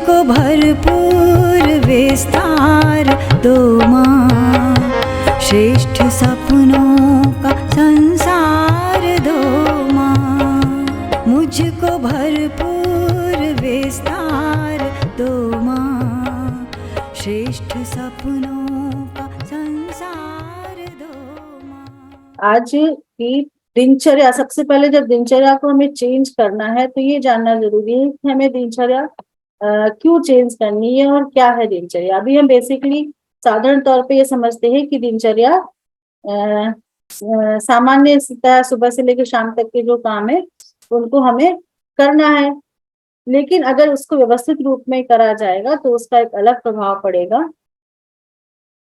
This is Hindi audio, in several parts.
मुझको भरपूर विस्तार दो माँ, श्रेष्ठ सपनों का संसार दो माँ। मुझको भरपूर विस्तार दो माँ, श्रेष्ठ सपनों का संसार दो माँ। आज की दिनचर्या, सबसे पहले जब दिनचर्या को हमें चेंज करना है तो ये जानना जरूरी है कि हमें दिनचर्या क्यों चेंज करनी है और क्या है दिनचर्या। अभी हम बेसिकली साधारण तौर पे ये समझते हैं कि दिनचर्या सामान्य सुबह से लेकर शाम तक के जो काम है उनको हमें करना है, लेकिन अगर उसको व्यवस्थित रूप में करा जाएगा तो उसका एक अलग प्रभाव पड़ेगा।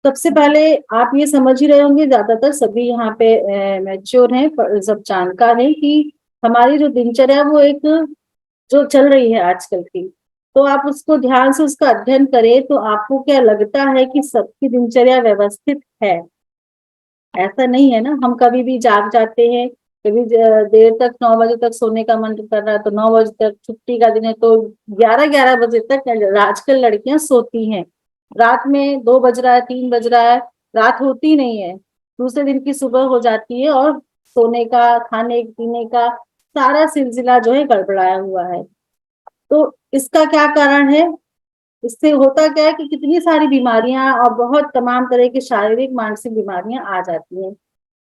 सबसे पहले आप ये समझ ही रहे होंगे, ज्यादातर सभी यहाँ पे मैच्योर हैं, सब जानकार हैं कि हमारी जो दिनचर्या वो एक जो चल रही है आजकल की, तो आप उसको ध्यान से उसका अध्ययन करें तो आपको क्या लगता है कि सबकी दिनचर्या व्यवस्थित है? ऐसा नहीं है ना, हम कभी भी जाग जाते हैं, कभी देर तक 9 बजे तक सोने का मन कर रहा है तो 9 बजे तक, छुट्टी का दिन है तो 11-11 बजे तक आजकल लड़कियां सोती हैं। रात में 2 बज रहा है, 3 बज रहा है, रात होती नहीं है, दूसरे दिन की सुबह हो जाती है और सोने का, खाने पीने का सारा सिलसिला जो है गड़बड़ाया हुआ है। तो इसका क्या कारण है? इससे होता क्या है कि कितनी सारी बीमारियां और बहुत तमाम तरह की शारीरिक मानसिक बीमारियां आ जाती हैं।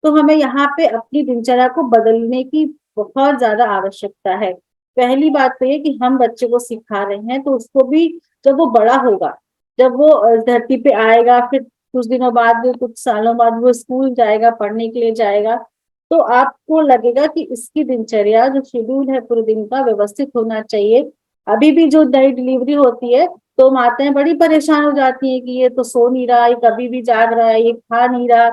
तो हमें यहाँ पे अपनी दिनचर्या को बदलने की बहुत ज्यादा आवश्यकता है। पहली बात तो ये कि हम बच्चे को सिखा रहे हैं तो उसको भी जब वो बड़ा होगा, जब वो धरती पे आएगा, फिर कुछ दिनों बाद, कुछ सालों बाद वो स्कूल जाएगा, पढ़ने के लिए जाएगा, तो आपको लगेगा कि इसकी दिनचर्या जो शेड्यूल है पूरे दिन का व्यवस्थित होना चाहिए। अभी भी जो नई डिलीवरी होती है तो माताएं बड़ी परेशान हो जाती हैं कि ये तो सो नहीं रहा, ये कभी भी जाग रहा है, ये खा नहीं रहा,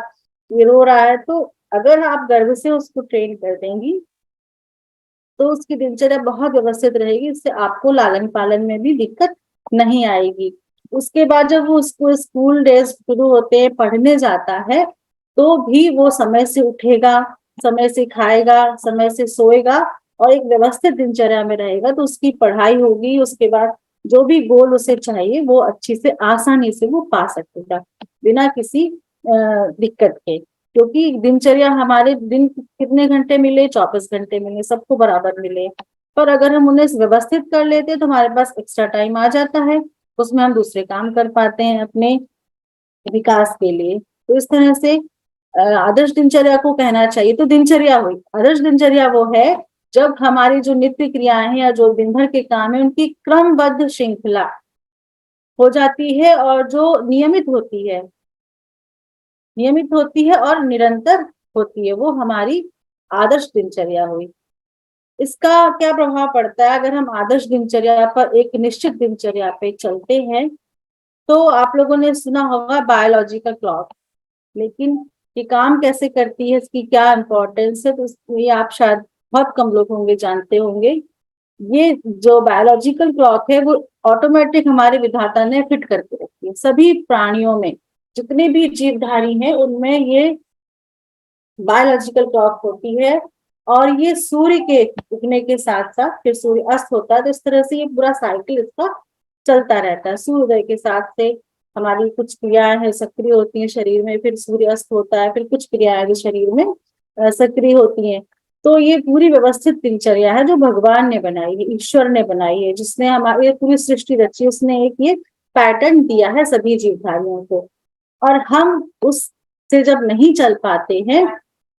ये रो रहा है। तो अगर आप गर्भ से उसको ट्रेन कर देंगी तो उसकी दिनचर्या बहुत व्यवस्थित रहेगी, इससे आपको लालन पालन में भी दिक्कत नहीं आएगी। उसके बाद जब वो उसको स्कूल डेज शुरू होते हैं, पढ़ने जाता है, तो भी वो समय से उठेगा, समय से खाएगा, समय से सोएगा और एक व्यवस्थित दिनचर्या में रहेगा तो उसकी पढ़ाई होगी, उसके बाद जो भी गोल उसे चाहिए वो अच्छी से आसानी से वो पा सकेगा बिना किसी दिक्कत के। क्योंकि दिनचर्या, हमारे दिन कितने घंटे मिले? 24 घंटे मिले, सबको बराबर मिले, पर अगर हम उन्हें व्यवस्थित कर लेते हैं तो हमारे पास एक्स्ट्रा टाइम आ जाता है, उसमें हम दूसरे काम कर पाते हैं अपने विकास के लिए। तो इस तरह से आदर्श दिनचर्या को कहना चाहिए। तो दिनचर्या हुई, आदर्श दिनचर्या वो है जब हमारी जो नित्य क्रियाएं हैं या जो दिन भर के काम है उनकी क्रमबद्ध श्रृंखला हो जाती है और जो नियमित होती है और निरंतर होती है, वो हमारी आदर्श दिनचर्या हुई। इसका क्या प्रभाव पड़ता है? अगर हम आदर्श दिनचर्या पर, एक निश्चित दिनचर्या पे चलते हैं, तो आप लोगों ने सुना होगा बायोलॉजिकल क्लॉक, लेकिन ये काम कैसे करती है, इसकी क्या इंपॉर्टेंस है, तो ये आप शायद बहुत कम लोग होंगे जानते होंगे। ये जो बायोलॉजिकल क्लॉक है वो ऑटोमेटिक हमारे विधाता ने फिट करके रखी है। सभी प्राणियों में, जितने भी जीवधारी हैं उनमें ये बायोलॉजिकल क्लॉक होती है और ये सूर्य के उगने के साथ साथ फिर सूर्य अस्त होता है, तो इस तरह से ये पूरा साइकिल इसका चलता रहता है। सूर्योदय के साथ से हमारी कुछ क्रियाएं हैं सक्रिय होती हैं शरीर में, फिर सूर्य अस्त होता है, फिर कुछ क्रियाएं भी शरीर में सक्रिय होती हैं। तो ये पूरी व्यवस्थित दिनचर्या है जो भगवान ने बनाई है, ईश्वर ने बनाई है, जिसने हमारी पूरी सृष्टि रची, उसने एक ये पैटर्न दिया है सभी जीवधारियों को। और हम उससे जब नहीं चल पाते हैं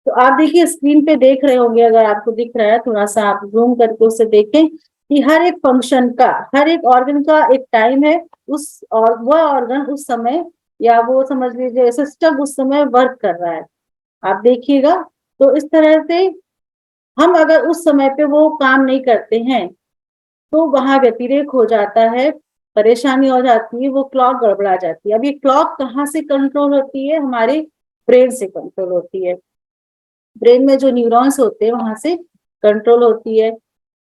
तो आप देखिए, स्क्रीन पे देख रहे होंगे, अगर आपको दिख रहा है थोड़ा सा आप जूम करके उसे देखें कि हर एक फंक्शन का, हर एक ऑर्गन का एक टाइम है, उस और वह ऑर्गन उस समय, या वो समझ लीजिए सिस्टम उस समय वर्क कर रहा है, आप देखिएगा। तो इस तरह से हम अगर उस समय पे वो काम नहीं करते हैं तो वहां व्यतिरेक हो जाता है, परेशानी हो जाती है, वो क्लॉक गड़बड़ा जाती है। अब ये क्लॉक कहाँ से कंट्रोल होती है? हमारे ब्रेन से कंट्रोल होती है। ब्रेन में जो न्यूरॉन्स होते हैं वहां से कंट्रोल होती है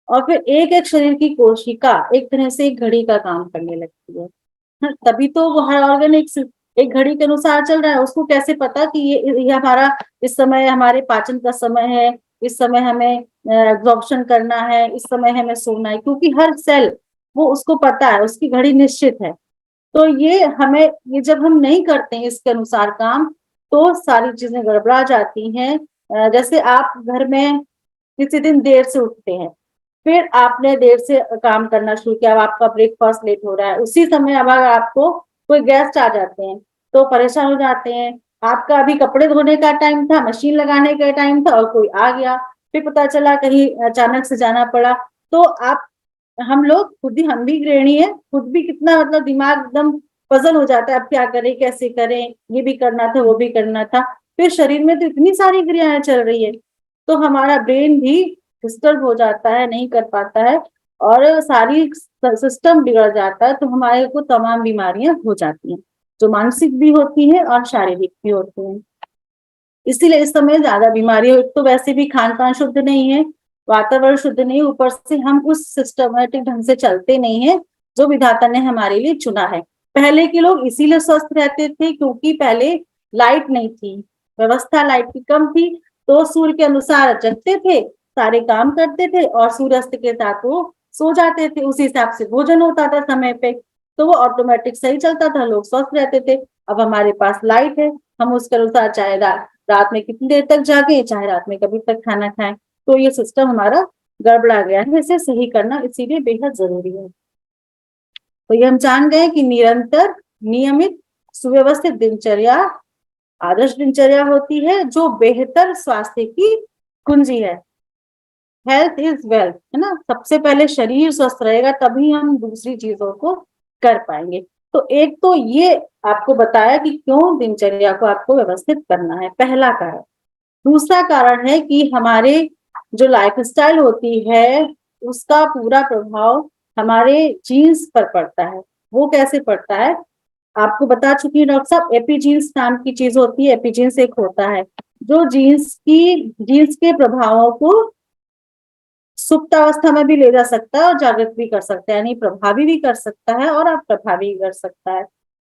और फिर एक एक शरीर की कोशिका एक तरह से एक घड़ी का काम करने लगती है। तभी तो वो हर ऑर्गन एक घड़ी के अनुसार चल रहा है। उसको कैसे पता कि ये हमारा इस समय हमारे पाचन का समय है, इस समय हमें एब्जॉर्प्शन करना है, इस समय हमें सोना है, क्योंकि हर सेल वो उसको पता है, उसकी घड़ी निश्चित है। तो ये जब हम नहीं करते हैं इसके अनुसार काम, तो सारी चीजें गड़बड़ा जाती हैं। जैसे आप घर में किसी दिन देर से उठते हैं, फिर आपने देर से काम करना शुरू किया, अब आपका ब्रेकफास्ट लेट हो रहा है, उसी समय अब अगर आपको कोई गेस्ट आ जाते हैं तो परेशान हो जाते हैं। आपका अभी कपड़े धोने का टाइम था, मशीन लगाने का टाइम था, और कोई आ गया, फिर पता चला कहीं अचानक से जाना पड़ा। तो आप हम लोग खुद ही, हम भी गृहिणी है, खुद भी कितना मतलब दिमाग एकदम पजल हो जाता है, अब क्या करें, कैसे करें, ये भी करना था, वो भी करना था। फिर शरीर में तो इतनी सारी क्रियाएं चल रही है, तो हमारा ब्रेन भी डिस्टर्ब हो जाता है, नहीं कर पाता है, और सारी सिस्टम बिगड़ जाता है, तो हमारे को तमाम बीमारियां हो जाती हैं, जो मानसिक भी होती हैं और शारीरिक भी होती हैं। इसीलिए इस समय ज्यादा बीमारी, एक तो वैसे भी खान पान शुद्ध नहीं है, वातावरण शुद्ध नहीं, ऊपर से हम उस सिस्टमेटिक ढंग से चलते नहीं है जो विधाता ने हमारे लिए चुना है। पहले के लोग इसीलिए स्वस्थ रहते थे क्योंकि पहले लाइट नहीं थी, व्यवस्था लाइट की कम थी, तो सूर्य के अनुसार जगते थे, सारे काम करते थे, और सूर्यास्त के साथ वो सो जाते थे, उसी हिसाब से भोजन होता था समय पे, तो वो ऑटोमेटिक सही चलता था, लोग स्वस्थ रहते थे। अब हमारे पास लाइट है, हम उसके अनुसार चाहे रात में कितनी देर तक जागे, चाहे रात में कभी तक खाना खाएं, तो ये सिस्टम हमारा गड़बड़ा गया है, इसे सही करना इसीलिए बेहद जरूरी है। तो ये हम जान गए कि निरंतर, नियमित, सुव्यवस्थित दिनचर्या आदर्श दिनचर्या होती है, जो बेहतर स्वास्थ्य की कुंजी है। हेल्थ इज वेल्थ, है ना, सबसे पहले शरीर स्वस्थ रहेगा तभी हम दूसरी चीजों को कर पाएंगे। तो एक तो ये आपको बताया कि क्यों दिनचर्या को आपको व्यवस्थित करना है, पहला कारण। दूसरा कारण है कि हमारे जो लाइफस्टाइल होती है उसका पूरा प्रभाव हमारे जीन्स पर पड़ता है। वो कैसे पड़ता है आपको बता चुकी हूँ डॉक्टर साहब, एपीजीन्स नाम की चीज होती है, एपीजीन्स एक होता है जो जीन्स के प्रभावों को सुप्त अवस्था में भी ले जा सकता है और जागृत भी कर सकता है, यानी प्रभावी भी कर सकता है और अप्रभावी भी कर सकता है।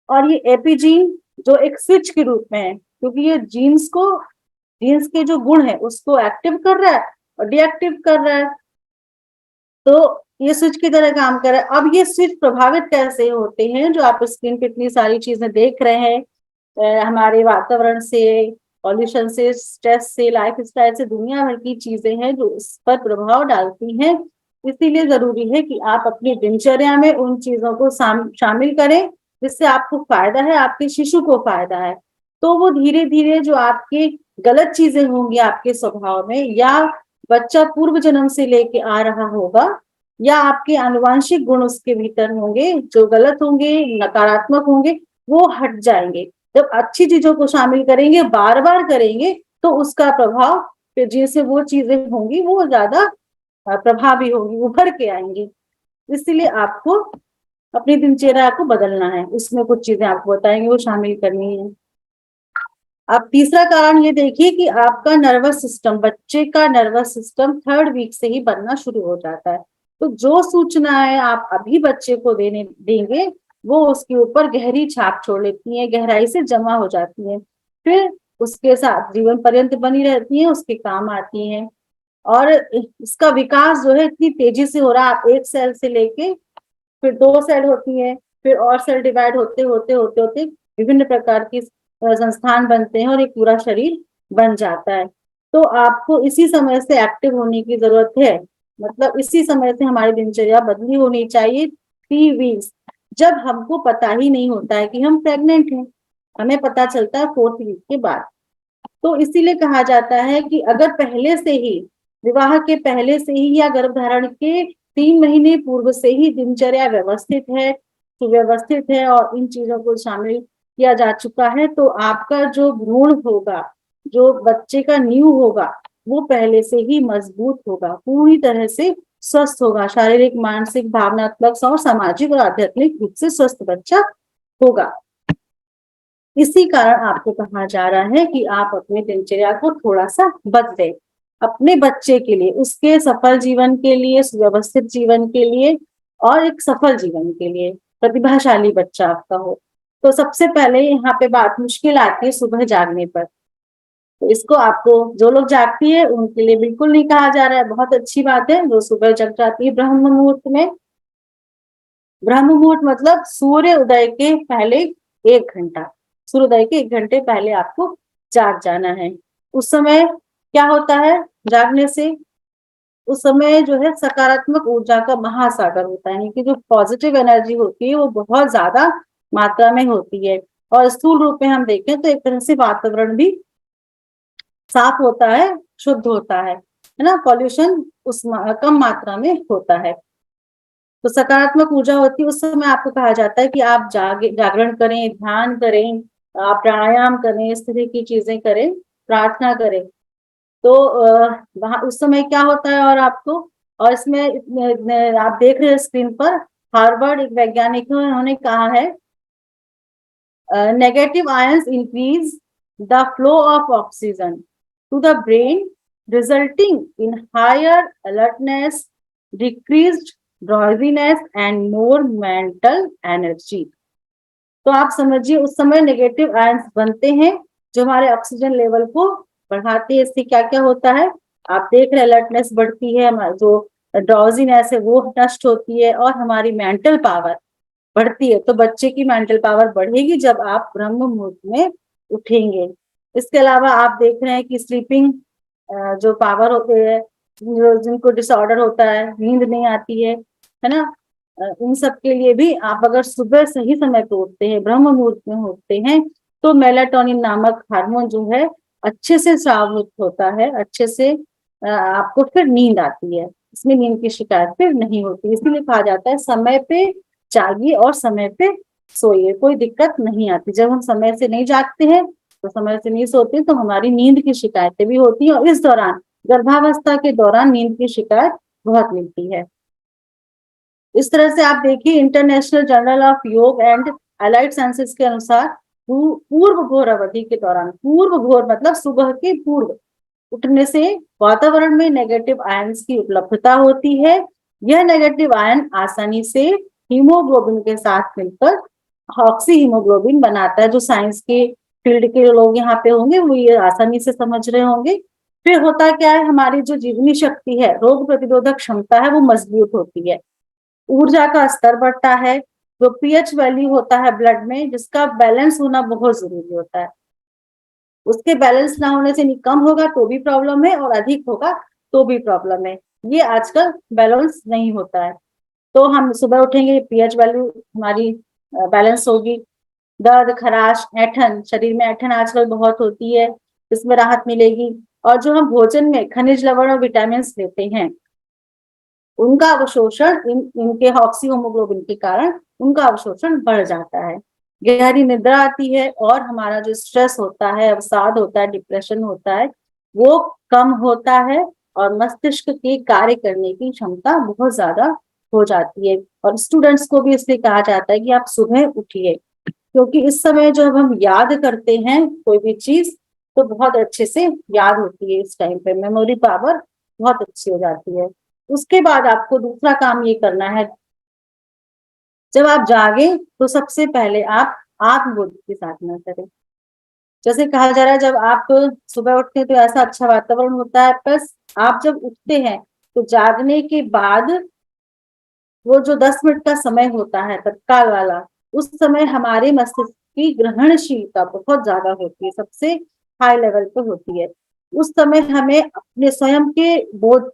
और ये एपीजीन जो एक स्विच के रूप में है, क्योंकि ये जीन्स के जो गुण है उसको एक्टिव कर रहा है और डीएक्टिव कर रहा है, तो ये स्विच की तरह काम कर रहा है। अब ये स्विच प्रभावित कैसे होते हैं, जो आप स्क्रीन पे इतनी सारी चीजें देख रहे हैं, हमारे वातावरण से, पॉल्यूशन से, स्ट्रेस से, लाइफ स्टाइल से, दुनिया भर की चीजें हैं जो इस पर प्रभाव डालती हैं। इसीलिए जरूरी है कि आप अपनी दिनचर्या में उन चीजों को शामिल करें जिससे आपको फायदा है, आपके शिशु को फायदा है। तो वो धीरे धीरे जो आपकी गलत चीजें होंगी आपके स्वभाव में, या बच्चा पूर्व जन्म से लेके आ रहा होगा, या आपके आनुवांशिक गुण उसके भीतर होंगे जो गलत होंगे, नकारात्मक होंगे, वो हट जाएंगे। जब अच्छी चीजों को शामिल करेंगे, बार बार करेंगे, तो उसका प्रभाव फिर जैसे वो चीजें होंगी वो ज्यादा प्रभावी होगी, उभर के आएंगी। इसलिए आपको अपनी दिनचर्या को बदलना है, उसमें कुछ चीजें आपको बताएंगे वो शामिल करनी है। अब तीसरा कारण ये देखिए कि आपका नर्वस सिस्टम, बच्चे का नर्वस सिस्टम 3rd वीक से ही बनना शुरू हो जाता है। तो जो सूचनाएं आप अभी बच्चे को देंगे वो उसके ऊपर गहरी छाप छोड़ लेती है, गहराई से जमा हो जाती है, फिर उसके साथ जीवन पर्यंत बनी रहती है, उसके काम आती है। और इसका विकास जो है इतनी तेजी से हो रहा है, आप एक सेल से लेके फिर 2 सेल होती है, फिर और सेल डिवाइड होते होते होते होते विभिन्न प्रकार की संस्थान बनते हैं और एक पूरा शरीर बन जाता है। तो आपको इसी समय से एक्टिव होने की जरूरत है, मतलब इसी समय से हमारी दिनचर्या बदली होनी चाहिए। 3 वीक्स, जब हमको पता ही नहीं होता है कि हम प्रेग्नेंट हैं, हमें पता चलता है 4th वीक के बाद। तो इसीलिए कहा जाता है कि अगर पहले से ही, विवाह के पहले से ही या गर्भधारण के 3 महीने पूर्व से ही दिनचर्या व्यवस्थित है, सुव्यवस्थित है और इन चीजों को शामिल किया जा चुका है, तो आपका जो भ्रूण होगा, जो बच्चे का नींव होगा, वो पहले से ही मजबूत होगा, पूरी तरह से स्वस्थ होगा, शारीरिक, मानसिक, भावनात्मक और सामाजिक और आध्यात्मिक रूप से स्वस्थ बच्चा होगा। इसी कारण आपको कहा जा रहा है कि आप अपनी दिनचर्या को थोड़ा सा बदले अपने बच्चे के लिए, उसके सफल जीवन के लिए, सुव्यवस्थित जीवन के लिए और एक सफल जीवन के लिए, प्रतिभाशाली बच्चा आपका हो। तो सबसे पहले यहाँ पे बात मुश्किल आती है सुबह जागने पर। तो इसको आपको, जो लोग जागती है उनके लिए बिल्कुल नहीं कहा जा रहा है, बहुत अच्छी बात है जो सुबह जग जाती है ब्रह्म मुहूर्त में, ब्रह्म मुहूर्त मतलब सूर्य उदय के पहले 1 घंटा, सूर्योदय के 1 घंटे पहले आपको जाग जाना है। उस समय क्या होता है जागने से? उस समय जो है सकारात्मक ऊर्जा का महासागर होता है, यानी कि जो पॉजिटिव एनर्जी होती है वो बहुत ज्यादा मात्रा में होती है। और स्थूल रूप में हम देखें तो एक तरह से वातावरण भी साफ होता है, शुद्ध होता है ना, पॉल्यूशन कम मात्रा में होता है। तो सकारात्मक ऊर्जा होती है उस समय आपको कहा जाता है कि आप जागरण करें, ध्यान करें, आप प्राणायाम करें, इस तरह की चीजें करें, प्रार्थना करें। तो वहां उस समय क्या होता है और आपको, और इसमें आप देख रहे हैं स्क्रीन पर, हार्वर्ड एक वैज्ञानिक है, उन्होंने कहा है negative ions increase the flow of oxygen to the brain, resulting in higher alertness, decreased drowsiness and more mental energy. तो आप समझिए उस समय नेगेटिव आयंस बनते हैं जो हमारे ऑक्सीजन लेवल को बढ़ाते हैं। इससे क्या क्या होता है आप देख रहे, अलर्टनेस बढ़ती है, जो ड्राउजीनेस है वो नष्ट होती है और हमारी मेंटल पावर बढ़ती है। तो बच्चे की मेंटल पावर बढ़ेगी जब आप ब्रह्म मुहूर्त में उठेंगे। इसके अलावा आप देख रहे हैं कि स्लीपिंग जो पावर होते हैं, जिनको डिसऑर्डर होता है, नींद नहीं आती है ना, इन सब के लिए भी आप अगर सुबह सही समय पे उठते हैं, ब्रह्म मुहूर्त में उठते हैं, तो मेलाटोनिन नामक हार्मोन जो है अच्छे से स्रावित होता है, अच्छे से आपको फिर नींद आती है। इसमें नींद की शिकायत फिर नहीं होती। इसीलिए कहा जाता है समय पे जागिए और समय पे सोइए, कोई दिक्कत नहीं आती। जब हम समय से नहीं जागते हैं तो समय से नहीं सोते तो हमारी नींद की शिकायतें भी होती हैं, और इस दौरान गर्भावस्था के दौरान नींद की शिकायत बहुत मिलती है। इस तरह से आप देखिए इंटरनेशनल जर्नल ऑफ योग एंड अलाइड साइंसेस के अनुसार पूर्व घोर अवधि के दौरान, पूर्व घोर मतलब सुबह के पूर्व उठने से वातावरण में नेगेटिव आयंस की उपलब्धता होती है। यह नेगेटिव आयन आसानी से हीमोग्लोबिन के साथ मिलकर ऑक्सी हीमोग्लोबिन बनाता है। जो साइंस के फील्ड के लोग यहाँ पे होंगे वो ये आसानी से समझ रहे होंगे। फिर होता क्या है, हमारी जो जीवनी शक्ति है, रोग प्रतिरोधक क्षमता है, वो मजबूत होती है, ऊर्जा का स्तर बढ़ता है, जो पीएच वैल्यू होता है ब्लड में, जिसका बैलेंस होना बहुत जरूरी होता है, उसके बैलेंस ना होने से कम होगा तो भी प्रॉब्लम है और अधिक होगा तो भी प्रॉब्लम है। ये आजकल बैलेंस नहीं होता है। तो हम सुबह उठेंगे, पीएच वैल्यू हमारी बैलेंस होगी। दर्द, खराश, ऐंठन, शरीर में ऐंठन आजकल बहुत होती है, इसमें राहत मिलेगी। और जो हम भोजन में खनिज, लवण और विटामिन लेते हैं, उनका अवशोषण इनके ऑक्सी होमोग्लोबिन के कारण उनका अवशोषण बढ़ जाता है। गहरी निद्रा आती है और हमारा जो स्ट्रेस होता है, अवसाद होता है, डिप्रेशन होता है, वो कम होता है और मस्तिष्क की कार्य करने की क्षमता बहुत ज्यादा हो जाती है। और स्टूडेंट्स को भी इसलिए कहा जाता है कि आप सुबह उठिए, क्योंकि इस समय जब हम याद करते हैं कोई भी चीज तो बहुत अच्छे से याद होती है। इस टाइम पे मेमोरी पावर बहुत अच्छी हो जाती है। उसके बाद आपको दूसरा काम ये करना है, जब आप जागे तो सबसे पहले आप आत्मबोध की साधना करें। जैसे कहा जा रहा है जब आप सुबह उठते हैं तो ऐसा अच्छा वातावरण होता है, प्लस आप जब उठते हैं तो जागने के बाद वो जो 10 मिनट का समय होता है तत्काल वाला, उस समय हमारे मस्तिष्क की ग्रहणशीलता बहुत ज्यादा होती है, सबसे हाई लेवल पे होती है। उस समय हमें अपने स्वयं के बोध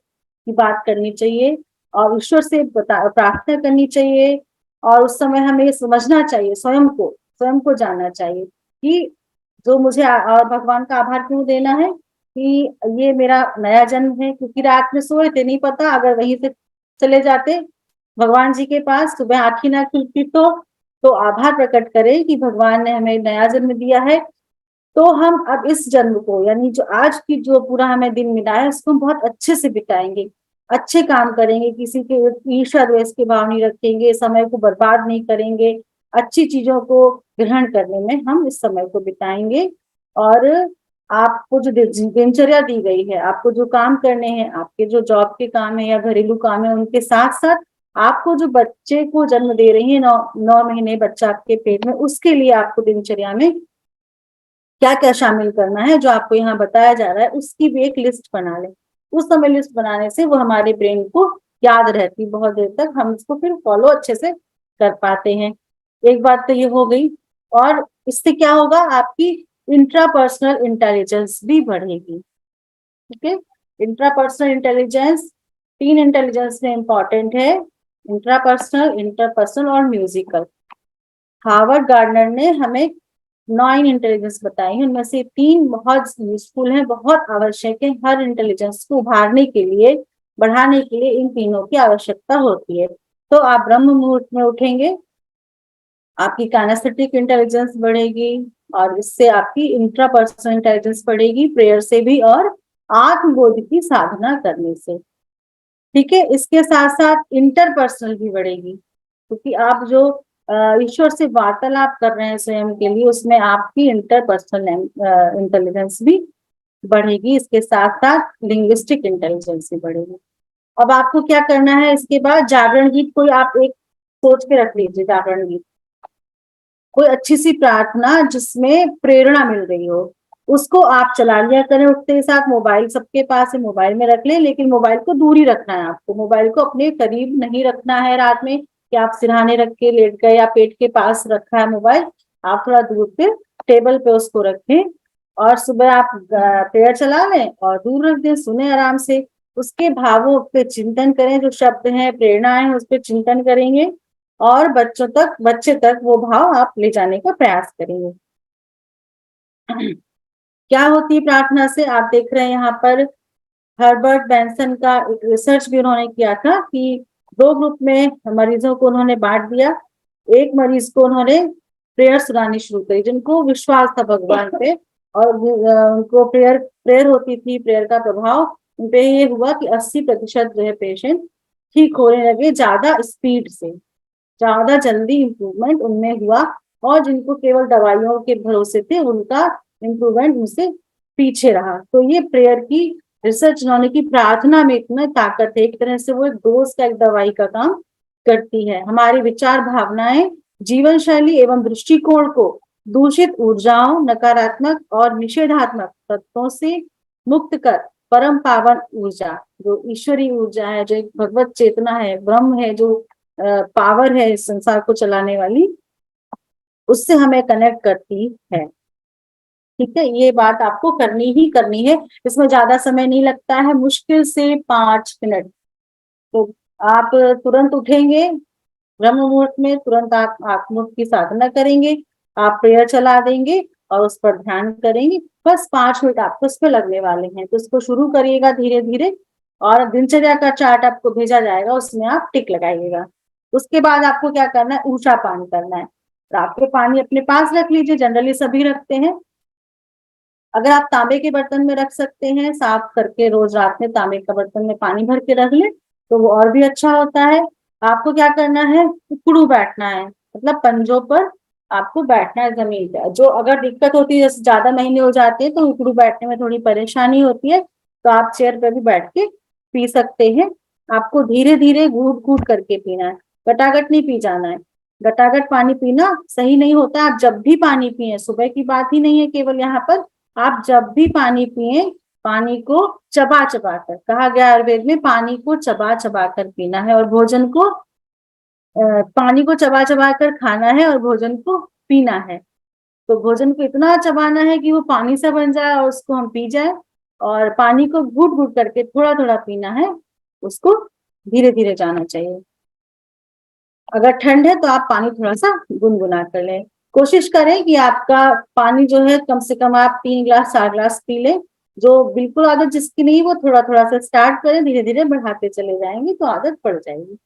की बात करनी चाहिए और ईश्वर से प्रार्थना करनी चाहिए। और उस समय हमें ये समझना चाहिए, स्वयं को जानना चाहिए कि जो मुझे और भगवान का आभार क्यों देना है कि ये मेरा नया जन्म है, क्योंकि रात में सोए थे, नहीं पता अगर वहीं से चले जाते भगवान जी के पास, सुबह आंखें ना खुलती तो आभार प्रकट करें कि भगवान ने हमें नया जन्म दिया है। तो हम अब इस जन्म को, यानी जो आज की जो पूरा हमें दिन मिला है, उसको हम बहुत अच्छे से बिताएंगे, अच्छे काम करेंगे, किसी के ईर्ष्या द्वेष के भाव नहीं रखेंगे, समय को बर्बाद नहीं करेंगे, अच्छी चीजों को ग्रहण करने में हम इस समय को बिताएंगे। और आपको जो दिनचर्या दी गई है, आपको जो काम करने हैं, आपके जो जॉब के काम है या घरेलू काम है, उनके साथ साथ आपको जो बच्चे को जन्म दे रही है, 9 महीने बच्चा आपके पेट में, उसके लिए आपको दिनचर्या में क्या क्या शामिल करना है जो आपको यहाँ बताया जा रहा है, उसकी भी एक लिस्ट बना लें। उस समय लिस्ट बनाने से वो हमारे ब्रेन को याद रहती बहुत देर तक, हम इसको फिर फॉलो अच्छे से कर पाते हैं। एक बात तो ये हो गई। और इससे क्या होगा, आपकी इंट्रापर्सनल इंटेलिजेंस भी बढ़ेगी। ठीक है, इंट्रापर्सनल इंटेलिजेंस 3 इंटेलिजेंस में इंपॉर्टेंट है, इंट्रापर्सनल, इंटरपर्सनल और म्यूजिकल। हार्वर्ड गार्डनर ने हमें 9 इंटेलिजेंस बताई है, उनमें से 3 बहुत यूजफुल है, बहुत आवश्यक है। हर इंटेलिजेंस को उभारने के लिए, बढ़ाने के लिए इन तीनों की आवश्यकता होती है। तो आप ब्रह्म मुहूर्त में उठेंगे, आपकी काइनेस्थेटिक इंटेलिजेंस बढ़ेगी, और इससे आपकी इंट्रापर्सनल इंटेलिजेंस बढ़ेगी प्रेयर से भी, और आत्मबोध की साधना करने से। ठीक है, इसके साथ साथ इंटरपर्सनल भी बढ़ेगी, क्योंकि आप जो ईश्वर से वार्तालाप कर रहे हैं स्वयं के लिए, उसमें आपकी इंटरपर्सनल इंटेलिजेंस भी बढ़ेगी। इसके साथ साथ लिंग्विस्टिक इंटेलिजेंस भी बढ़ेगी। अब आपको क्या करना है, इसके बाद जागरण गीत कोई आप एक सोच के रख लीजिए, जागरण गीत, कोई अच्छी सी प्रार्थना जिसमें प्रेरणा मिल रही हो, उसको आप चला लिया करें उठते के साथ। मोबाइल सबके पास है, मोबाइल में रख लें, लेकिन मोबाइल को दूर ही रखना है आपको। मोबाइल को अपने करीब नहीं रखना है रात में, कि आप सिरहाने रख के लेट गए या पेट के पास रखा है मोबाइल। आप थोड़ा दूर पे टेबल पे उसको रखें, और सुबह आप प्रेयर चला लें और दूर रख दें, सुने आराम से। उसके भावों पे चिंतन करें, जो शब्द हैं, प्रेरणाएं हैं, उस पर चिंतन करेंगे, और बच्चे तक वो भाव आप ले जाने का प्रयास करेंगे। क्या होती है प्रार्थना से, आप देख रहे हैं यहाँ पर हर्बर्ट बेंसन का एक रिसर्च भी उन्होंने किया था, कि 2 ग्रुप में मरीजों को उन्होंने बांट दिया। एक मरीज को उन्होंने प्रेयर सुनानी शुरू करी, जिनको विश्वास था भगवान पे, और उनको प्रेयर प्रेयर होती थी, प्रेयर का प्रभाव उन पे ये हुआ कि 80% जो है पेशेंट ठीक होने लगे, ज्यादा स्पीड से, ज्यादा जल्दी इम्प्रूवमेंट उनमें हुआ। और जिनको केवल दवाइयों के भरोसे थे, उनका इम्प्रूवमेंट उनसे पीछे रहा। तो ये प्रेयर की रिसर्च उन्होंने की, प्रार्थना में इतना ताकत है, एक तरह से वो एक डोज का, एक दवाई का काम करती है। हमारी विचार, भावनाएं, जीवन शैली एवं दृष्टिकोण को दूषित ऊर्जाओं, नकारात्मक और निषेधात्मक तत्वों से मुक्त कर परम पावन ऊर्जा, जो ईश्वरी ऊर्जा है, जो एक भगवत चेतना है, ब्रह्म है, जो पावर है इस संसार को चलाने वाली, उससे हमें कनेक्ट करती है। ठीक है, ये बात आपको करनी ही करनी है। इसमें ज्यादा समय नहीं लगता है, मुश्किल से 5 मिनट। तो आप तुरंत उठेंगे ब्रह्म मुहूर्त में, तुरंत आप आत्ममुक्त की साधना करेंगे, आप प्रेयर चला देंगे और उस पर ध्यान करेंगे। बस 5 मिनट आपको उस पर लगने वाले हैं, तो इसको शुरू करिएगा धीरे धीरे, और दिनचर्या का चार्ट आपको भेजा जाएगा, उसमें आप टिक लगाइएगा। उसके बाद आपको क्या करना है, ऊषा पान करना है। रात को पानी अपने पास रख लीजिए, जनरली सभी रखते हैं। अगर आप तांबे के बर्तन में रख सकते हैं, साफ करके रोज रात में तांबे का बर्तन में पानी भर के रख ले, तो वो और भी अच्छा होता है। आपको क्या करना है, उकड़ू बैठना है, मतलब पंजों पर आपको बैठना है जमीन पे। जो अगर दिक्कत होती है, जैसे ज्यादा महीने हो जाते हैं तो उकड़ू बैठने में थोड़ी परेशानी होती है, तो आप चेयर पे भी बैठ के पी सकते हैं। आपको धीरे धीरे घूट घूट करके पीना है, गटागट नहीं पी जाना है। गटागट पानी पीना सही नहीं होता। आप जब भी पानी पिए, सुबह की बात ही नहीं है केवल यहाँ पर, आप जब भी पानी पिए, पानी को चबा चबा कर, कहा गया आयुर्वेद में, पानी को चबा चबा कर पीना है, और भोजन को पानी को चबा चबा कर खाना है, और भोजन को पीना है। तो भोजन को इतना चबाना है कि वो पानी सा बन जाए और उसको हम पी जाए, और पानी को घूट घूट करके थोड़ा थोड़ा पीना है, उसको धीरे धीरे जाना चाहिए। अगर ठंड है तो आप पानी थोड़ा सा गुनगुना कर लें। कोशिश करें कि आपका पानी जो है कम से कम आप 3 ग्लास 4 ग्लास पी लें। जो बिल्कुल आदत जिसकी नहीं, वो थोड़ा थोड़ा सा स्टार्ट करें, धीरे धीरे बढ़ाते चले जाएंगे तो आदत पड़ जाएगी।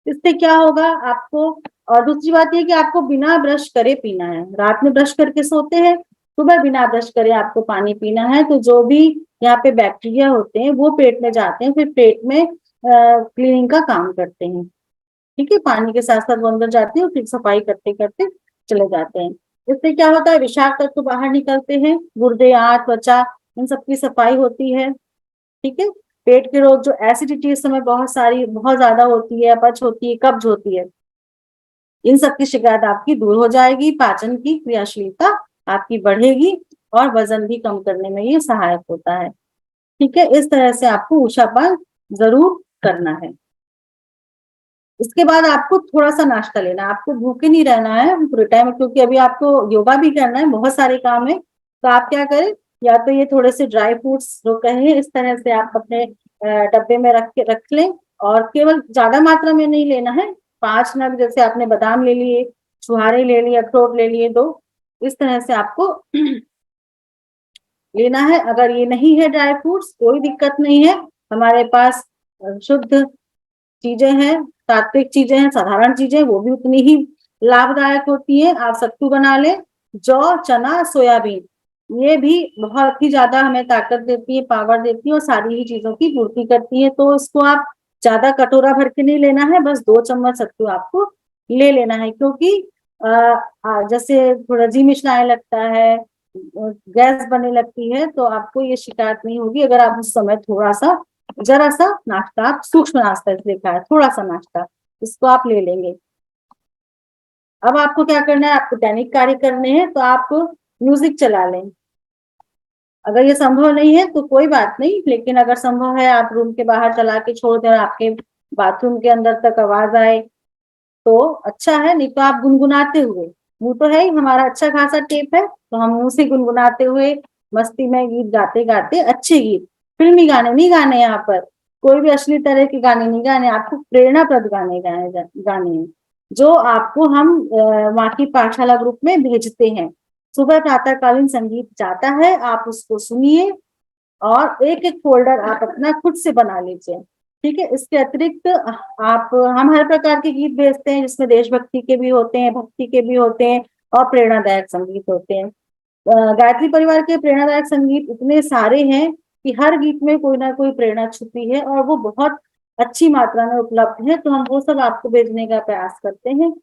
इससे क्या होगा आपको। और दूसरी बात ये कि आपको बिना ब्रश करे पीना है। रात में ब्रश करके सोते हैं, सुबह बिना ब्रश करे आपको पानी पीना है। तो जो भी यहाँ पे बैक्टीरिया होते हैं वो पेट में जाते हैं, फिर पेट में क्लीनिंग का काम करते हैं। ठीक है, पानी के साथ साथ वो अंदर जाते हैं और फिर सफाई करते करते चले जाते हैं। इससे क्या होता है, विषाक्त तत्व बाहर निकलते हैं, गुर्दे, आंत, त्वचा, इन सबकी सफाई होती है। ठीक है, पेट के रोग, जो एसिडिटी इस समय बहुत ज्यादा होती है, अपच होती है, कब्ज होती है, इन सब की शिकायत आपकी दूर हो जाएगी। पाचन की क्रियाशीलता आपकी बढ़ेगी, और वजन भी कम करने में ये सहायक होता है। ठीक है, इस तरह से आपको ऊषापान जरूर करना है। इसके बाद आपको थोड़ा सा नाश्ता लेना है, आपको भूखे नहीं रहना है पूरे टाइम, क्योंकि अभी आपको योगा भी करना है, बहुत सारे काम है। तो आप क्या करें, या तो ये थोड़े से ड्राई फ्रूट्स जो कहे इस तरह से आप अपने डब्बे में रख लें, और केवल ज्यादा मात्रा में नहीं लेना है। 5 नग जैसे आपने बादाम ले लिए, छुहारे ले लिए, अखरोट ले लिए 2, इस तरह से आपको लेना है। अगर ये नहीं है ड्राई फ्रूट्स, कोई दिक्कत नहीं है, हमारे पास शुद्ध चीजें हैं, सात्विक चीजें हैं, साधारण चीजें, वो भी उतनी ही लाभदायक होती है। आप सत्तू बना लें, जौ, चना, सोयाबीन, ये भी बहुत ही ज्यादा हमें ताकत देती है, पावर देती है, और सारी ही चीजों की पूर्ति करती है। तो इसको आप ज्यादा कटोरा भर के नहीं लेना है, बस 2 चम्मच सत्तू आपको ले लेना है, क्योंकि जैसे थोड़ा जी मिचलाने लगता है, गैस बनने लगती है, तो आपको ये शिकायत नहीं होगी अगर आप उस समय थोड़ा सा, जरा सा नाश्ता, आप सूक्ष्म नाश्ता इसलिए खाया, थोड़ा सा नाश्ता इसको आप ले लेंगे। अब आपको क्या करना है, आपको दैनिक कार्य करने हैं, तो आप म्यूजिक चला लें। अगर ये संभव नहीं है तो कोई बात नहीं, लेकिन अगर संभव है आप रूम के बाहर चला के छोड़ दें, आपके बाथरूम के अंदर तक आवाज आए तो अच्छा है, नहीं तो आप गुनगुनाते हुए, मुंह तो है ही हमारा अच्छा खासा टेप है, तो हम मुंह से गुनगुनाते हुए मस्ती में गीत गाते गाते, अच्छे गीत, फिल्मी गाने नहीं गाने, यहाँ पर कोई भी अश्लील तरह के गाने नहीं गाने, आपको प्रेरणाप्रद गाने गाने हैं, जो आपको हम वहाँ की पाठशाला ग्रुप में भेजते हैं। सुबह प्रातःकालीन संगीत जाता है, आप उसको सुनिए, और एक एक फोल्डर आप अपना खुद से बना लीजिए, ठीक है। इसके अतिरिक्त आप, हम हर प्रकार के गीत भेजते हैं, जिसमें देशभक्ति के भी होते हैं, भक्ति के भी होते हैं, और प्रेरणादायक संगीत होते हैं। गायत्री परिवार के प्रेरणादायक संगीत इतने सारे हैं कि हर गीत में कोई ना कोई प्रेरणा छुपी है, और वो बहुत अच्छी मात्रा में उपलब्ध है, तो हम वो सब आपको भेजने का प्रयास करते हैं।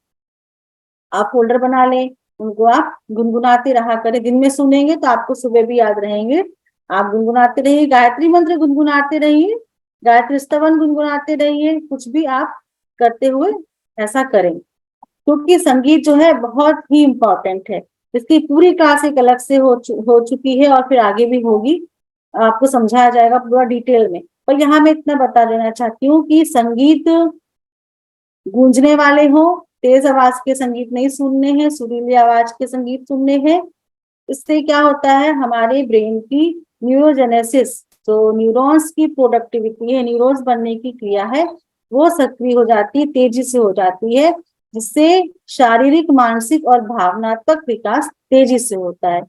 आप फोल्डर बना लें, उनको आप गुनगुनाते रहा करें, दिन में सुनेंगे तो आपको सुबह भी याद रहेंगे, आप गुनगुनाते रहिए, गायत्री मंत्र गुनगुनाते रहिए, गायत्री स्तवन गुनगुनाते रहिए, कुछ भी आप करते हुए ऐसा करें, क्योंकि संगीत जो है बहुत ही इम्पोर्टेंट है। इसकी पूरी क्लास एक अलग से हो चुकी है, और फिर आगे भी होगी, आपको समझाया जाएगा पूरा डिटेल में। पर यहाँ मैं इतना बता देना चाहती हूँ कि संगीत गूंजने वाले हो, तेज आवाज के संगीत नहीं सुनने हैं, सुरीली आवाज के संगीत सुनने हैं। इससे क्या होता है, हमारे ब्रेन की न्यूरोजेनेसिस, जो न्यूरॉन्स की प्रोडक्टिविटी है, न्यूरॉन्स बनने की क्रिया है, वो सक्रिय हो जाती है, तेजी से हो जाती है, जिससे शारीरिक, मानसिक और भावनात्मक विकास तेजी से होता है।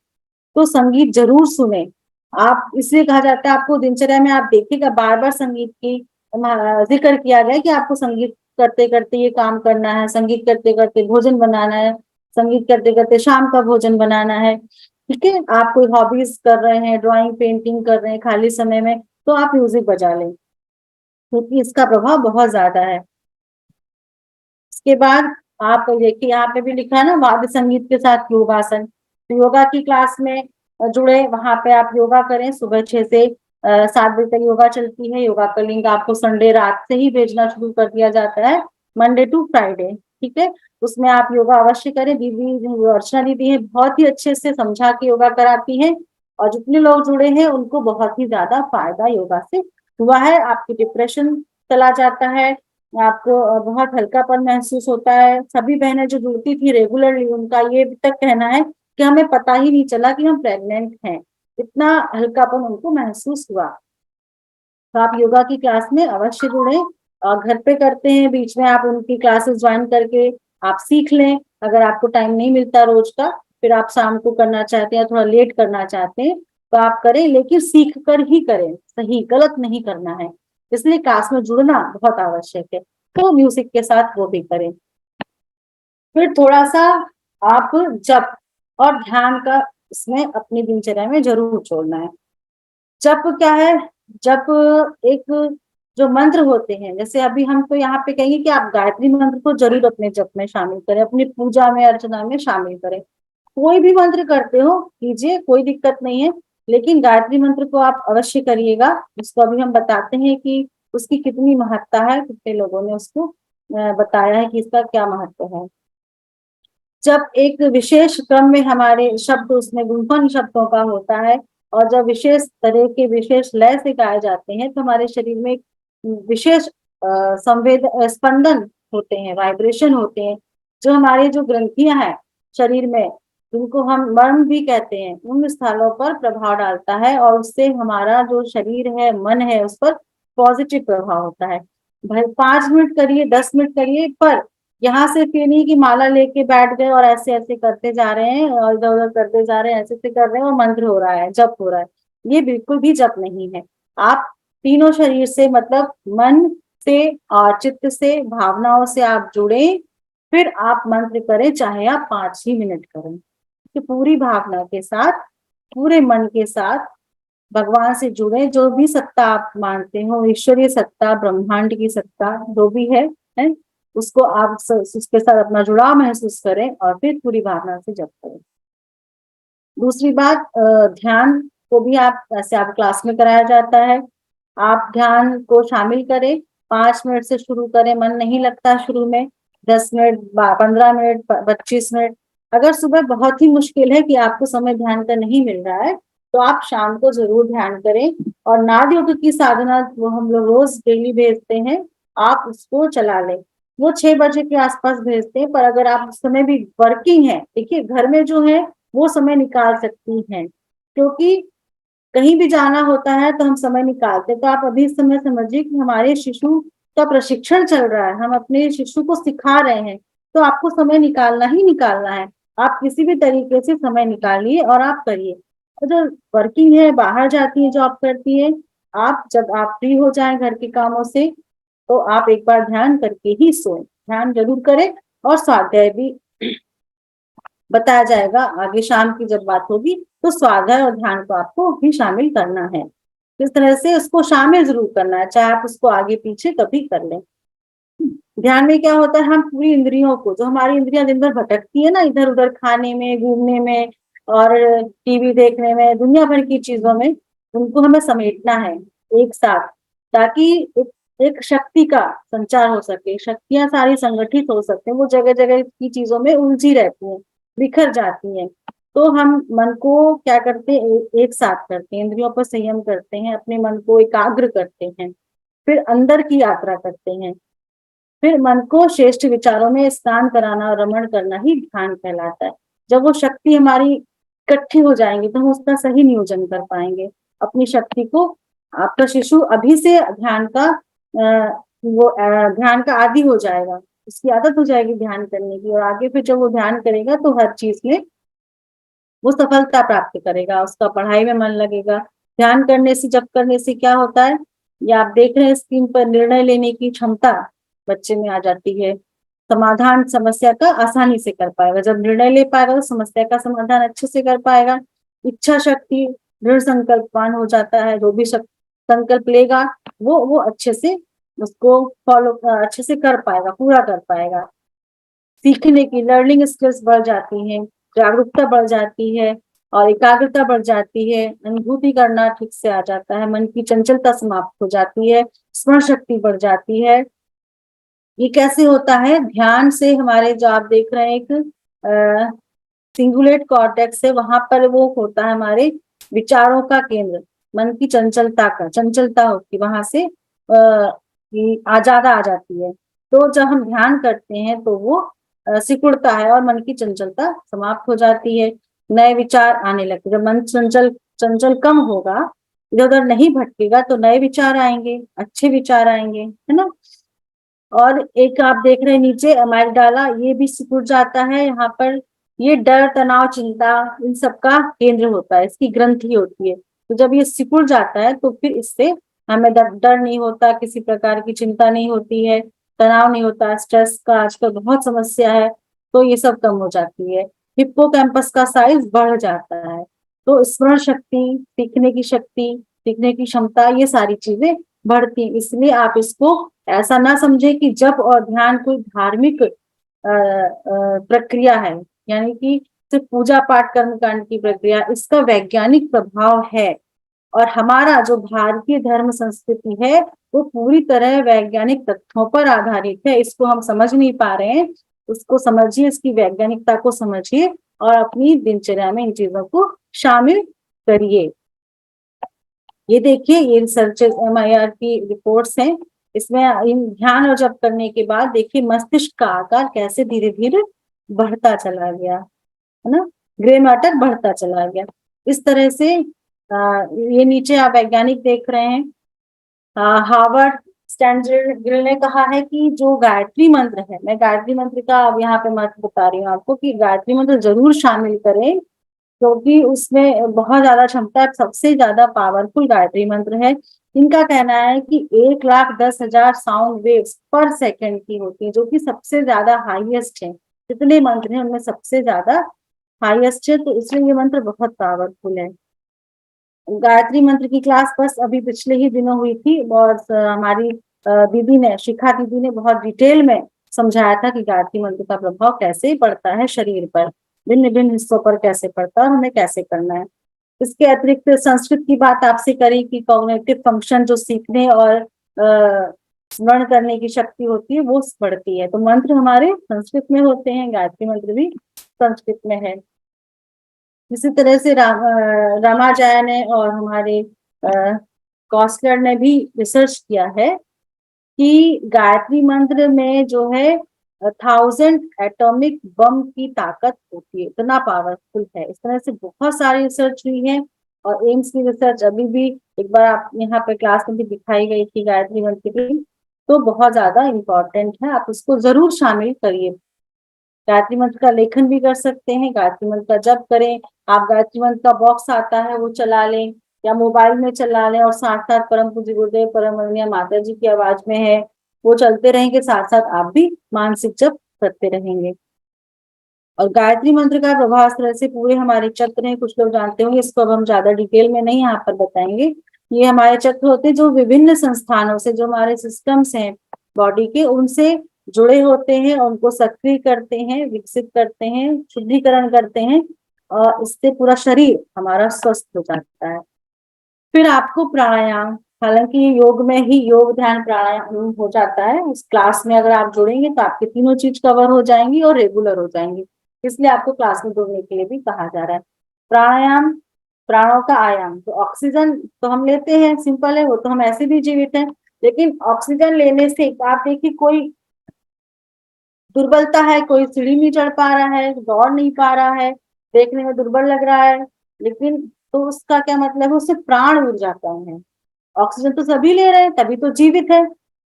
तो संगीत जरूर सुने आप, इसलिए कहा जाता है, आपको दिनचर्या में आप देखिएगा बार बार संगीत की जिक्र किया गया कि आपको संगीत करते करते ये काम करना है, संगीत करते करते भोजन बनाना है, संगीत करते करते शाम का भोजन बनाना है, ठीक है। आप कोई हॉबीज कर रहे हैं, ड्राइंग, पेंटिंग कर रहे हैं खाली समय में, तो आप म्यूजिक बजा लें, क्योंकि इसका प्रभाव बहुत ज्यादा है। इसके बाद आप देखिए, यहाँ पे भी लिखा है ना, वाद्य संगीत के साथ योगासन, तो योगा की क्लास में जुड़े, वहां पे आप योगा करें। सुबह 6 से 7 बजे तक योगा चलती है। योगा का लिंक आपको संडे रात से ही भेजना शुरू कर दिया जाता है, मंडे टू फ्राइडे, ठीक है। उसमें आप योगा अवश्य करें। दीदी अर्चना दीदी है, बहुत ही अच्छे से समझा के योगा कराती हैं, और जितने लोग जुड़े हैं उनको बहुत ही ज्यादा फायदा योगा से हुआ है। आपकी डिप्रेशन चला जाता है, आपको बहुत हल्कापन महसूस होता है। सभी बहनें जो जुड़ती थी रेगुलरली, उनका ये अभी तक कहना है कि हमें पता ही नहीं चला कि हम प्रेग्नेंट हैं, इतना हल्कापन उनको महसूस हुआ। तो आप योगा की क्लास में अवश्य जुड़ें, और घर पे करते हैं, बीच में आप उनकी क्लासेस ज्वाइन करके आप सीख लें। अगर आपको टाइम नहीं मिलता रोज का, फिर आप शाम को करना चाहते हैं, थोड़ा लेट करना चाहते हैं, तो आप करें, लेकिन सीख कर ही करें, सही गलत नहीं करना है, इसलिए क्लास में जुड़ना बहुत आवश्यक है। तो म्यूजिक के साथ वो भी करें। फिर थोड़ा सा आप जप और ध्यान का इसमें अपनी दिनचर्या में जरूर छोड़ना है। जप क्या है, जप एक जो मंत्र होते हैं, जैसे अभी हम तो यहाँ पे कहेंगे कि आप गायत्री मंत्र को जरूर अपने जप में शामिल करें, अपनी पूजा में, अर्चना में शामिल करें। कोई भी मंत्र करते हो कीजिए, कोई दिक्कत नहीं है, लेकिन गायत्री मंत्र को आप अवश्य करिएगा। उसको अभी हम बताते हैं कि उसकी कितनी महत्ता है, कितने लोगों ने उसको बताया है कि इसका क्या महत्व है। जब एक विशेष क्रम में हमारे शब्द उसमें गुंफन शब्दों का होता है, और जब विशेष तरह के विशेष लय से गाए जाते हैं, तो हमारे शरीर में एक विशेष संवेद स्पंदन होते हैं, वाइब्रेशन होते हैं, जो हमारे जो ग्रंथियां हैं शरीर में, जिनको हम मर्म भी कहते हैं, उन स्थलों पर प्रभाव डालता है और उससे हमारा जो शरीर है, मन है, उस पर पॉजिटिव प्रभाव होता है। भाई 5 मिनट करिए, 10 मिनट करिए, पर यहाँ से फिर नहीं कि माला लेके बैठ गए और ऐसे ऐसे करते जा रहे हैं और इधर उधर करते जा रहे हैं, ऐसे ऐसे कर रहे हैं और मंत्र हो रहा है, जप हो रहा है, ये बिल्कुल भी जप नहीं है। आप तीनों शरीर से, मतलब मन से और चित्त से, भावनाओं से आप जुड़े, फिर आप मंत्र करें, चाहे आप 5 ही मिनट करें, कि पूरी भावना के साथ, पूरे मन के साथ भगवान से जुड़े। जो भी सत्ता आप मानते हो, ईश्वरीय सत्ता, ब्रह्मांड की सत्ता, जो भी है, उसको आप उसके साथ अपना जुड़ाव महसूस करें और फिर पूरी भावना से जप करें। दूसरी बात, ध्यान को भी आप ऐसे आप क्लास में कराया जाता है, आप ध्यान को शामिल करें। 5 मिनट से शुरू करें, मन नहीं लगता शुरू में, 10 मिनट, 15 मिनट, 25 मिनट। अगर सुबह बहुत ही मुश्किल है कि आपको समय ध्यान का नहीं मिल रहा है, तो आप शाम को जरूर ध्यान करें। और नाद योग की साधना वो हम लोग रोज डेली भेजते हैं, आप उसको चला लें। वो 6 बजे के आसपास भेजते हैं, पर अगर आप उस समय भी वर्किंग है, देखिए घर में जो है वो समय निकाल सकती हैं, क्योंकि कहीं भी जाना होता है तो हम समय निकालते हैं। तो आप अभी समय समझिए कि हमारे शिशु का प्रशिक्षण चल रहा है, हम अपने शिशु को सिखा रहे हैं, तो आपको समय निकालना ही निकालना है। आप किसी भी तरीके से समय निकालिए और आप करिए। और जो वर्किंग है, बाहर जाती है, जॉब करती है, आप जब आप फ्री हो जाएं घर के कामों से, तो आप एक बार ध्यान करके ही सोएं। ध्यान जरूर करें, और स्वाध्याय भी बताया जाएगा आगे शाम की जब बात होगी, तो स्वाध्याय और ध्यान को आपको भी शामिल करना है। इस तरह से उसको शामिल जरूर करना है, चाहे आप उसको आगे पीछे कभी कर लें। ध्यान में क्या होता है, हम पूरी इंद्रियों को, जो हमारी इंद्रियां दिन भर भटकती है ना, इधर उधर खाने में, घूमने में और टीवी देखने में, दुनिया भर की चीजों में, उनको हमें समेटना है एक साथ, ताकि एक शक्ति का संचार हो सके, शक्तियां सारी संगठित हो सकते हैं। वो जगह जगह की चीजों में उलझी रहती हैं, बिखर जाती हैं। तो हम मन को क्या करते हैं, एक साथ करते हैं, इंद्रियों पर संयम करते हैं, अपने मन को एकाग्र करते हैं, फिर अंदर की यात्रा करते हैं। फिर मन को श्रेष्ठ विचारों में स्नान कराना और रमण करना ही ध्यान कहलाता है। जब वो शक्ति हमारी इकट्ठी हो जाएंगी, तो हम उसका सही नियोजन कर पाएंगे अपनी शक्ति को। आपका शिशु अभी से ध्यान का आदी हो जाएगा, उसकी आदत हो जाएगी ध्यान करने की, और आगे फिर जब वो ध्यान करेगा तो हर चीज में वो सफलता प्राप्त करेगा, उसका पढ़ाई में मन लगेगा। ध्यान करने से, जप करने से क्या होता है, ये आप देख रहे हैं स्क्रीन पर, निर्णय लेने की क्षमता बच्चे में आ जाती है। समाधान समस्या का आसानी से कर पाएगा, जब निर्णय ले पाएगा तो समस्या का समाधान अच्छे से कर पाएगा। इच्छा शक्ति, दृढ़ संकल्पवान हो जाता है, जो भी संकल्प लेगा वो अच्छे से उसको फॉलो अच्छे से कर पाएगा, पूरा कर पाएगा। सीखने की लर्निंग स्किल्स बढ़ जाती हैं, जागरूकता बढ़ जाती है और एकाग्रता बढ़ जाती है, अनुभूति करना ठीक से आ जाता है, मन की चंचलता समाप्त हो जाती है, स्मरण शक्ति बढ़ जाती है। ये कैसे होता है, ध्यान से हमारे, जो आप देख रहे हैं एक सिंगुलेट कॉर्टेक्स है, वहां पर वो होता है हमारे विचारों का केंद्र, मन की चंचलता होती, वहां से ज्यादा आ जाती है। तो जब हम ध्यान करते हैं तो वो सिकुड़ता है और मन की चंचलता समाप्त हो जाती है, नए विचार आने लगते। जब मन चंचल चंचल कम होगा, इधर उधर नहीं भटकेगा, तो नए विचार आएंगे, अच्छे विचार आएंगे, है ना। और एक आप देख रहे हैं नीचे अमाइगडाला, ये भी सिकुड़ जाता है यहाँ पर। ये डर, तनाव, चिंता, इन सब का केंद्र होता है, इसकी ग्रंथि होती है। तो जब ये सिकुड़ जाता है तो फिर इससे हमें डर नहीं होता, किसी प्रकार की चिंता नहीं होती है, तनाव नहीं होता, स्ट्रेस का आजकल बहुत समस्या है, तो ये सब कम हो जाती है। हिप्पोकैम्पस का साइज बढ़ जाता है, तो स्मरण शक्ति, सीखने की क्षमता, ये सारी चीजें बढ़ती। इसलिए आप इसको ऐसा ना समझे कि जप और ध्यान कोई धार्मिक प्रक्रिया है, यानी कि सिर्फ पूजा पाठ कर्मकांड की प्रक्रिया। इसका वैज्ञानिक प्रभाव है, और हमारा जो भारतीय धर्म संस्कृति है वो पूरी तरह वैज्ञानिक तथ्यों पर आधारित है। इसको हम समझ नहीं पा रहे हैं, उसको समझिए, इसकी वैज्ञानिकता को समझिए और अपनी दिनचर्या में इन चीजों को शामिल करिए। ये देखिए, ये रिसर्च MIR की रिपोर्ट्स हैं, इसमें ध्यान और जप करने के बाद देखिए मस्तिष्क का आकार कैसे धीरे धीरे बढ़ता चला गया, है ना, ग्रे मैटर बढ़ता चला गया। इस तरह से ये नीचे आप वैज्ञानिक देख रहे हैं, हार्वर्ड स्टैंडर्ड ने कहा है कि जो गायत्री मंत्र है, मैं गायत्री मंत्र का अब यहाँ पे महत्व बता रही हूँ आपको, कि गायत्री मंत्र जरूर शामिल करें, क्योंकि उसमें बहुत ज्यादा क्षमता है, सबसे ज्यादा पावरफुल गायत्री मंत्र है। इनका कहना है कि 1,10,000 साउंड वेव्स पर सेकेंड की होती है, जो कि सबसे ज्यादा हाईएस्ट है, जितने मंत्र हैं उनमें सबसे ज्यादा हाईएस्ट है, तो इसलिए ये मंत्र बहुत पावरफुल है। गायत्री मंत्र की क्लास बस अभी पिछले ही दिनों हुई थी, और हमारी दीदी ने, शिखा दीदी ने बहुत डिटेल में समझाया था कि गायत्री मंत्र का प्रभाव कैसे पड़ता है शरीर पर, भिन्न भिन्न हिस्सों पर कैसे पड़ता है और हमें कैसे करना है। इसके अतिरिक्त संस्कृत की बात आपसे करी कि कॉग्निटिव फंक्शन, जो सीखने और स्मरण करने की शक्ति होती है, वो बढ़ती है। तो मंत्र हमारे संस्कृत में होते हैं, गायत्री मंत्र भी संस्कृत में है। इसी तरह से रामाचार्य ने और हमारे कॉस्टलर ने भी रिसर्च किया है कि गायत्री मंत्र में जो है 1000 एटॉमिक बम की ताकत होती है, इतना पावरफुल है। इस तरह से बहुत सारी रिसर्च हुई है, और एम्स की रिसर्च अभी भी एक बार आप यहाँ पे क्लास में भी दिखाई गई थी गायत्री मंत्र की, तो बहुत ज्यादा इम्पोर्टेंट है, आप उसको जरूर शामिल करिए। गायत्री मंत्र का लेखन भी कर सकते हैं, गायत्री मंत्र का जप करें, आप गायत्री मंत्र का बॉक्स आता है वो चला लें, या मोबाइल में चला लें, और साथ साथ परम पूज्य गुरुदेव परम वंदनीय माता जी की आवाज में है वो चलते रहेंगे, साथ साथ आप भी मानसिक जप करते रहेंगे। और गायत्री मंत्र का प्रभाव इस तरह से पूरे हमारे चक्र हैं, कुछ लोग जानते होंगे, इसको अब हम ज्यादा डिटेल में नहीं यहाँ पर बताएंगे। ये हमारे चक्र होते हैं जो विभिन्न संस्थानों से, जो हमारे सिस्टम्स हैं बॉडी के, उनसे जुड़े होते हैं, और उनको सक्रिय करते हैं, विकसित करते हैं, शुद्धिकरण करते हैं, और इससे पूरा शरीर हमारा स्वस्थ हो जाता है। फिर आपको प्राणायाम, हालांकि योग में ही योग ध्यान प्राणायाम हो जाता है, उस क्लास में अगर आप जुड़ेंगे तो आपकी तीनों चीज कवर हो जाएंगी और रेगुलर हो जाएंगी, इसलिए आपको क्लास में जुड़ने के लिए भी कहा जा रहा है। प्राणायाम, प्राणों का आयाम, तो ऑक्सीजन तो हम लेते हैं, सिंपल है, वो तो हम ऐसे भी जीवित हैं, लेकिन ऑक्सीजन लेने से आप देखिए कोई दुर्बलता है, कोई सीढ़ी नहीं चढ़ पा रहा है, दौड़ नहीं पा रहा है, देखने में दुर्बल लग रहा है, लेकिन तो उसका क्या मतलब है, उससे प्राण उड़ जाता है। ऑक्सीजन तो सभी ले रहे हैं, तभी तो जीवित है,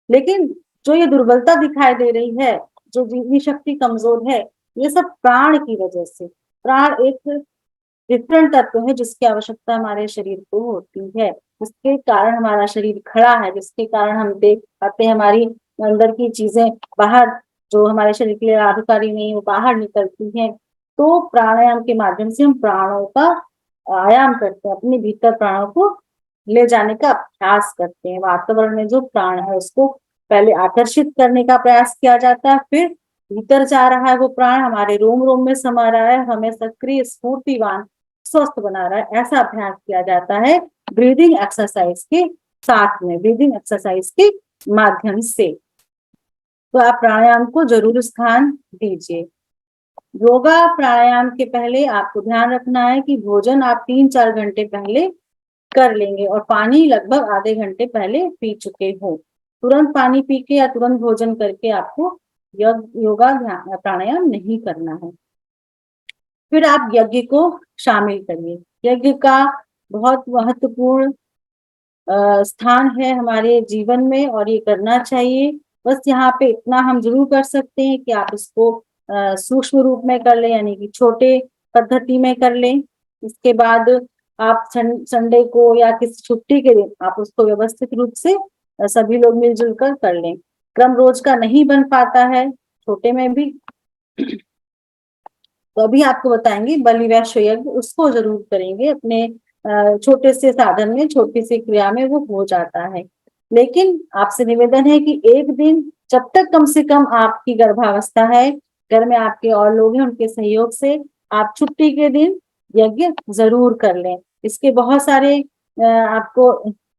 लेकिन जो ये दुर्बलता दिखाई दे रही है, जो जीवनी शक्ति कमजोर है, ये सब प्राण की वजह से। प्राण एक डिफरेंट तत्व है जिसकी आवश्यकता हमारे शरीर को होती है, जिसके कारण हमारा शरीर खड़ा है, जिसके कारण हम देख पाते हैं, हमारी अंदर की चीजें बाहर, जो हमारे शरीर के लिए लाभकारी नहीं, वो बाहर निकलती हैं। तो प्राणायाम के माध्यम से हम प्राणों का आयाम करते हैं, अपने भीतर प्राणों को ले जाने का अभ्यास करते हैं। वातावरण में जो प्राण है उसको पहले आकर्षित करने का प्रयास किया जाता है, फिर भीतर जा रहा है वो प्राण, हमारे रोम रोम में समा रहा है, हमें सक्रिय, स्फूर्तिवान, स्वस्थ बना रहा है। ऐसा अभ्यास किया जाता है ब्रीदिंग एक्सरसाइज के साथ में, ब्रीदिंग एक्सरसाइज के माध्यम से। तो आप प्राणायाम को जरूर स्थान दीजिए। योगा प्राणायाम के पहले आपको ध्यान रखना है कि भोजन आप 3-4 घंटे पहले कर लेंगे, और पानी लगभग आधे घंटे पहले पी चुके हो। तुरंत पानी पी के या तुरंत भोजन करके आपको योगा प्राणायाम नहीं करना है। फिर आप यज्ञ को शामिल करिए। यज्ञ का बहुत महत्वपूर्ण स्थान है हमारे जीवन में, और ये करना चाहिए। बस यहाँ पे इतना हम जरूर कर सकते हैं कि आप इसको सूक्ष्म रूप में कर लें, यानी कि छोटे पद्धति में कर लें। इसके बाद आप संडे को या किसी छुट्टी के दिन आप उसको व्यवस्थित रूप से सभी लोग मिलजुल कर लें। क्रम रोज का नहीं बन पाता है छोटे में भी, तो अभी आपको बताएंगे बलि वैश्व यज्ञ, उसको जरूर करेंगे अपने छोटे से साधन में, छोटी सी क्रिया में वो हो जाता है। लेकिन आपसे निवेदन है कि एक दिन, जब तक कम से कम आपकी गर्भावस्था है, घर में आपके और लोग हैं, उनके सहयोग से आप छुट्टी के दिन यज्ञ जरूर कर लें। इसके बहुत सारे आपको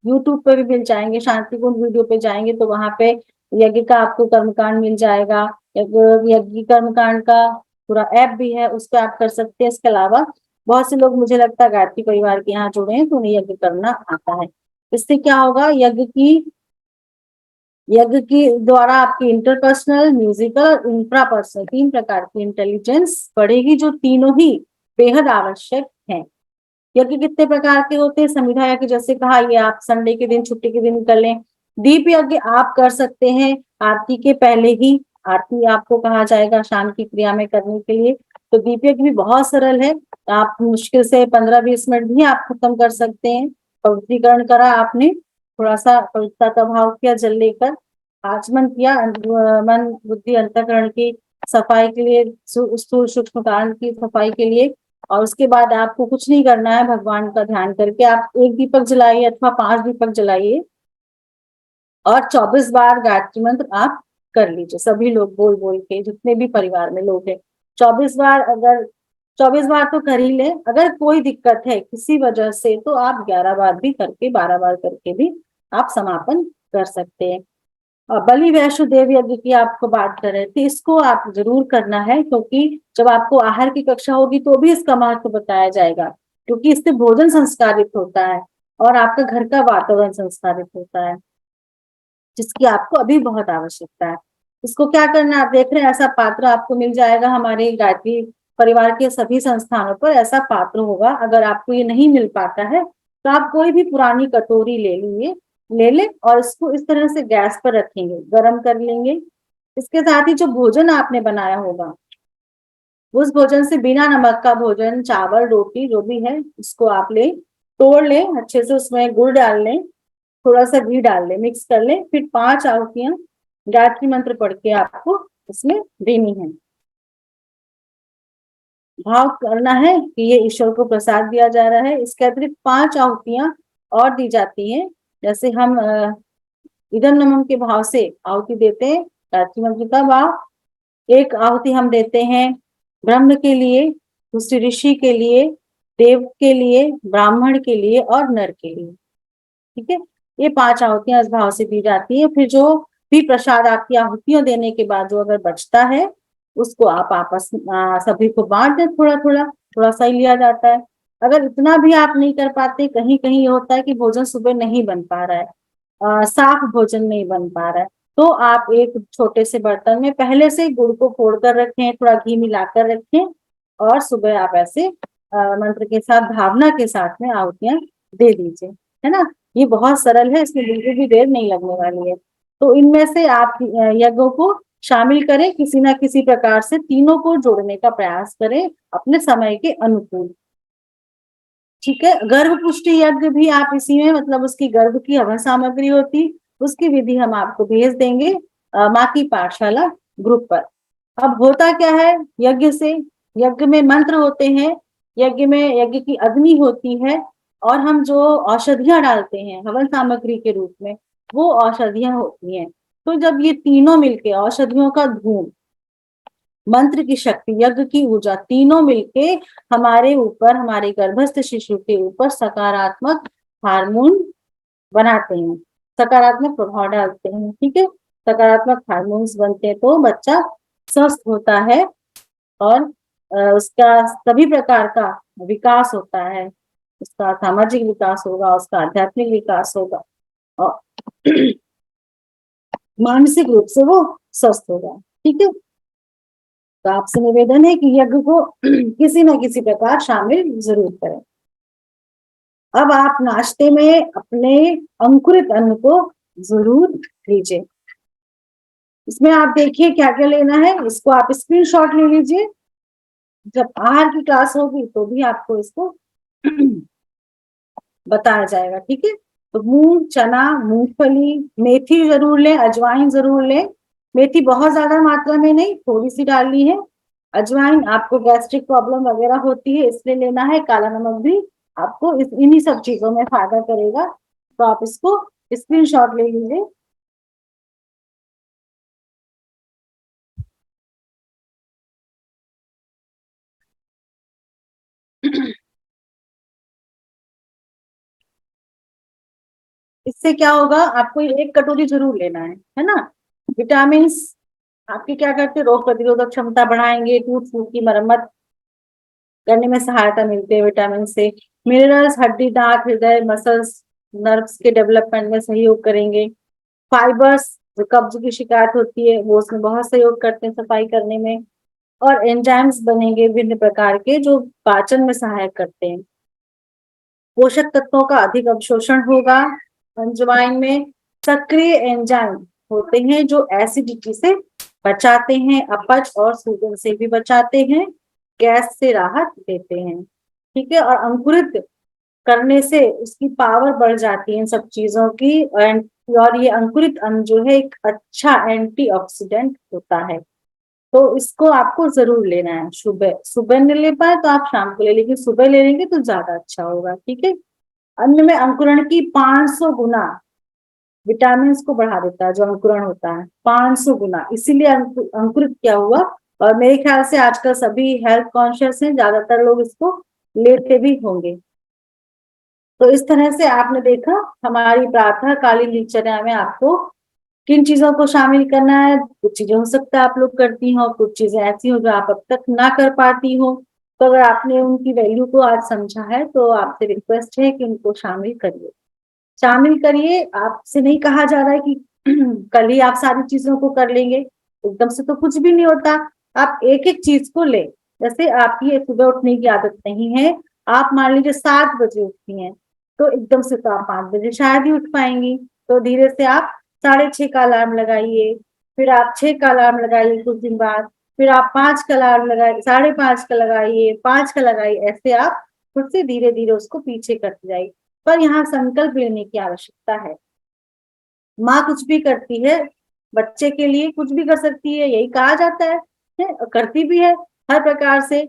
यूट्यूब पे भी मिल जाएंगे, शांति कुंज वीडियो पे जाएंगे तो वहां पे यज्ञ का आपको कर्मकांड मिल जाएगा, यज्ञ कर्मकांड का पूरा ऐप भी है, उस पर आप कर सकते हैं। इसके अलावा बहुत से लोग, मुझे लगता है, गायत्री परिवार के यहाँ जुड़े हैं तो उन्हें यज्ञ करना आता है। इससे क्या होगा, यज्ञ की यज्ञ की द्वारा आपकी इंटरपर्सनल, म्यूजिकल और इंट्रापर्सनल 3 प्रकार की इंटेलिजेंस बढ़ेगी, जो तीनों ही बेहद आवश्यक हैं। यज्ञ कितने प्रकार के होते हैं? संविधा यज्ञ जैसे कहा, ये आप संडे के दिन, छुट्टी के दिन कर लें। दीप यज्ञ आप कर सकते हैं आरती के पहले ही, आरती आपको कहा जाएगा शाम की क्रिया में करने के लिए। तो दीप यज्ञ भी बहुत सरल है, आप मुश्किल से 15-20 मिनट भी आप खत्म कर सकते हैं। पवित्रीकरण करा आपने, थोड़ा सा पवित्रता का भाव किया जल लेकर, आचमन किया, मन बुद्धि अंतःकरण की सफाई के लिए, स्थूल सूक्ष्म कारण की सफाई के लिए। और उसके बाद आपको कुछ नहीं करना है, भगवान का ध्यान करके आप 1 दीपक जलाइए अथवा 5 दीपक जलाइए और 24 बार गायत्री मंत्र आप कर लीजिए, सभी लोग बोल बोल के, जितने भी परिवार में लोग हैं 24 बार। अगर 24 बार तो कर ही ले, अगर कोई दिक्कत है किसी वजह से तो आप 11 बार भी करके, 12 बार करके भी आप समापन कर सकते हैं। बलि वैष्णोदेव यज्ञ की आपको बात कर रहे थे, इसको आप जरूर करना है, क्योंकि जब आपको आहार की कक्षा होगी तो भी इसका महत्व बताया जाएगा, क्योंकि इससे भोजन संस्कारित होता है और आपका घर का वातावरण संस्कारित होता है, जिसकी आपको अभी बहुत आवश्यकता है। इसको क्या करना है, आप देख रहे हैं ऐसा पात्र आपको मिल जाएगा, हमारे गायत्री परिवार के सभी संस्थानों पर ऐसा पात्र होगा। अगर आपको ये नहीं मिल पाता है तो आप कोई भी पुरानी कटोरी ले ले और इसको इस तरह से गैस पर रखेंगे, गर्म कर लेंगे। इसके साथ ही जो भोजन आपने बनाया होगा, उस भोजन से बिना नमक का भोजन, चावल रोटी जो भी है, उसको आप ले, तोड़ लें अच्छे से, उसमें गुड़ डाल लें, थोड़ा सा घी डाल लें, मिक्स कर लें, फिर 5 आहुतियां गायत्री मंत्र पढ़ के आपको इसमें देनी है। भाव करना है कि ये ईश्वर को प्रसाद दिया जा रहा है। इसके अतिरिक्त 5 आहुतियां और दी जाती हैं, जैसे हम इदम नमन के भाव से आहुति देते हैं गायत्री मंत्र का भाव, एक आहुति हम देते हैं ब्रह्म के लिए, दूसरी ऋषि के लिए, देव के लिए, ब्राह्मण के लिए और नर के लिए। ठीक है, ये 5 आहुतियां इस भाव से दी जाती है। फिर जो भी प्रसाद आपकी आहुतियों देने के बाद जो अगर बचता है, उसको आप आपस सभी को बांट दें, थोड़ा थोड़ा, थोड़ा सा ही लिया जाता है। अगर इतना भी आप नहीं कर पाते, कहीं कहीं ये होता है कि भोजन सुबह नहीं बन पा रहा है, साफ भोजन नहीं बन पा रहा है, तो आप एक छोटे से बर्तन में पहले से गुड़ को फोड़ कर रखें, थोड़ा घी मिलाकर रखें और सुबह आप ऐसे मंत्र के साथ, भावना के साथ में आहुतियां दे दीजिए, है ना। ये बहुत सरल है, इसमें बिल्कुल भी देर नहीं लगने वाली है। तो इनमें से आप यज्ञों को शामिल करें, किसी ना किसी प्रकार से तीनों को जोड़ने का प्रयास करें अपने समय के अनुकूल। ठीक है, गर्भ पुष्टि यज्ञ भी आप इसी में, मतलब उसकी गर्भ की हवन सामग्री होती, उसकी विधि हम आपको भेज देंगे माँ की पाठशाला ग्रुप पर। अब होता क्या है यज्ञ से, यज्ञ में मंत्र होते हैं, यज्ञ में यज्ञ की अग्नि होती है, और हम जो औषधियां डालते हैं हवन सामग्री के रूप में, वो औषधियां होती हैं। तो जब ये तीनों मिलके, औषधियों का धूम, मंत्र की शक्ति, यज्ञ की ऊर्जा, तीनों मिलके हमारे ऊपर, हमारे गर्भस्थ शिशु के ऊपर सकारात्मक हार्मोन बनाते हैं, सकारात्मक प्रभाव डालते हैं। ठीक है, सकारात्मक हार्मोन्स बनते हैं तो बच्चा स्वस्थ होता है और उसका सभी प्रकार का विकास होता है, उसका सामाजिक विकास होगा, उसका आध्यात्मिक विकास होगा और मानसिक रूप से वो स्वस्थ होगा। ठीक है, तो आपसे निवेदन है कि यज्ञ को किसी न किसी प्रकार शामिल जरूर करें। अब आप नाश्ते में अपने अंकुरित अन्न को जरूर लीजिए। इसमें आप देखिए क्या क्या लेना है, इसको आप स्क्रीनशॉट ले लीजिए, जब आहार की क्लास होगी तो भी आपको इसको बताया जाएगा। ठीक है, तो मूंग, चना, मूंगफली, मेथी जरूर लें, अजवाइन जरूर लें। मेथी बहुत ज्यादा मात्रा में नहीं, थोड़ी सी डालनी है। अजवाइन आपको गैस्ट्रिक प्रॉब्लम वगैरह होती है इसलिए लेना है। काला नमक भी आपको इन्हीं सब चीजों में फायदा करेगा, तो आप इसको स्क्रीनशॉट ले लीजिए। इससे क्या होगा, आपको ये 1 कटोरी जरूर लेना है ना। विटामिन आपकी क्या करते हैं, रोग प्रतिरोधक क्षमता बढ़ाएंगे, टूट फूट की मरम्मत करने में सहायता मिलती है विटामिन से। मिनरल्स हड्डी, दांत, हृदय, मसल्स, नर्व्स के डेवलपमेंट में सहयोग करेंगे। फाइबर्स जो कब्ज की शिकायत होती है वो उसमें बहुत सहयोग करते हैं सफाई करने में। और एंजाइम्स बनेंगे विभिन्न प्रकार के जो पाचन में सहायक करते हैं। पोषक तत्वों का अधिक अवशोषण होगा। अजवाइन में सक्रिय एंजाइम होते हैं जो एसिडिटी से बचाते हैं, अपच और सूजन से भी बचाते हैं, गैस से राहत देते हैं। ठीक है, और अंकुरित करने से उसकी पावर बढ़ जाती है इन सब चीजों की। और ये अंकुरित अन्न जो है एक अच्छा एंटीऑक्सीडेंट होता है। तो इसको आपको जरूर लेना है। सुबह सुबह नहीं ले पाए तो आप शाम को ले, लेकिन सुबह ले लेंगे तो ज्यादा अच्छा होगा। ठीक है, अन्न में अंकुरण की 500 गुना विटामिन को बढ़ा देता है जो अंकुरण होता है, 500 गुना। इसीलिए अंकुरित क्या हुआ। और मेरे ख्याल से आजकल सभी हेल्थ कॉन्शियस हैं, ज्यादातर लोग इसको लेते भी होंगे। तो इस तरह से आपने देखा हमारी प्रातः कालीन दिनचर्या में आपको किन चीजों को शामिल करना है। कुछ चीजें हो सकता है आप लोग करती हो, कुछ चीजें ऐसी हो जो आप अब तक ना कर पाती हो। तो अगर आपने उनकी वैल्यू को आज समझा है तो आपसे रिक्वेस्ट है कि उनको शामिल करिए। शामिल करिए, आपसे नहीं कहा जा रहा है कि कल ही आप सारी चीजों को कर लेंगे, एकदम से तो कुछ भी नहीं होता। आप एक एक चीज को ले। जैसे आपकी सुबह उठने की आदत नहीं है, आप मान लीजिए 7 बजे उठती हैं, तो एकदम से तो आप 5 बजे शायद ही उठ पाएंगी। तो धीरे से आप 6:30 का अलार्म लगाइए, फिर आप 6 का अलार्म लगाइए कुछ दिन बाद, फिर आप 5 का अलार्म लगाइए, 5:30 का लगाइए, 5 का लगाइए। ऐसे आप खुद से धीरे धीरे उसको पीछे करते जाइए। पर यहाँ संकल्प लेने की आवश्यकता है। माँ कुछ भी करती है, बच्चे के लिए कुछ भी कर सकती है, यही कहा जाता है और करती भी है हर प्रकार से।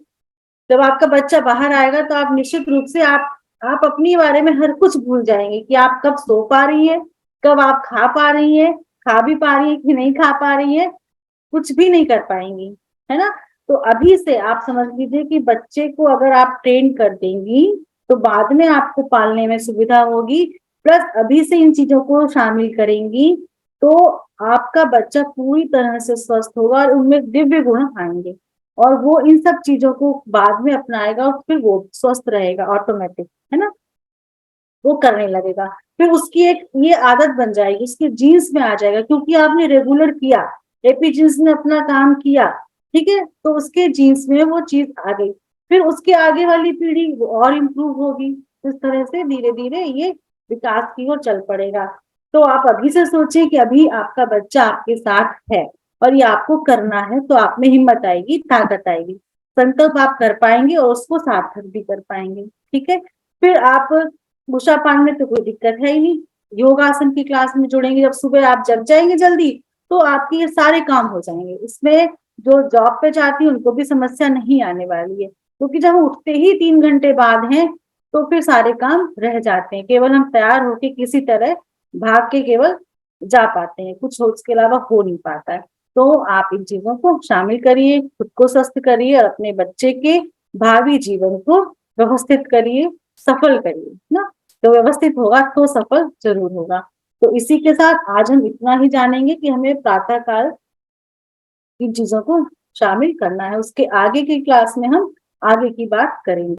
जब आपका बच्चा बाहर आएगा तो आप निश्चित रूप से आप अपने बारे में हर कुछ भूल जाएंगे कि आप कब सो पा रही हैं, कब आप खा पा रही हैं, खा भी पा रही है कि नहीं खा पा रही है, कुछ भी नहीं कर पाएंगी, है ना। तो अभी से आप समझ लीजिए कि बच्चे को अगर आप ट्रेन कर देंगी तो बाद में आपको पालने में सुविधा होगी। प्लस अभी से इन चीजों को शामिल करेंगी तो आपका बच्चा पूरी तरह से स्वस्थ होगा और उनमें दिव्य गुण आएंगे। और वो इन सब चीजों को बाद में अपनाएगा और फिर वो स्वस्थ रहेगा ऑटोमेटिक, है ना। वो करने लगेगा, फिर उसकी एक ये आदत बन जाएगी, उसके जीन्स में आ जाएगा, क्योंकि आपने रेगुलर किया, एपीजीन्स ने अपना काम किया। ठीक है, तो उसके जीन्स में वो चीज आ गई, फिर उसके आगे वाली पीढ़ी और इम्प्रूव होगी। इस तरह से धीरे धीरे ये विकास की ओर चल पड़ेगा। तो आप अभी से सोचें कि अभी आपका बच्चा आपके साथ है और ये आपको करना है, तो आप में हिम्मत आएगी, ताकत आएगी, संकल्प आप कर पाएंगे और उसको सार्थक भी कर पाएंगे। ठीक है, फिर आप उषा पान में तो कोई दिक्कत है ही नहीं। योगासन की क्लास में जुड़ेंगे, जब सुबह आप जग जाएंगे जल्दी तो आपके ये सारे काम हो जाएंगे। इसमें जो जॉब पे जाती है उनको भी समस्या नहीं आने वाली है, क्योंकि जब हम उठते ही 3 घंटे बाद हैं तो फिर सारे काम रह जाते हैं। केवल हम तैयार होके किसी तरह भाग के केवल जा पाते हैं, कुछ उसके अलावा हो नहीं पाता है। तो आप इन चीजों को शामिल करिए, खुद को स्वस्थ करिए और अपने बच्चे के भावी जीवन को व्यवस्थित करिए, सफल करिए ना। तो व्यवस्थित होगा तो सफल जरूर होगा। तो इसी के साथ आज हम इतना ही जानेंगे कि हमें प्रातः काल इन चीजों को शामिल करना है। उसके आगे की क्लास में हम आगे की बात करेंगे।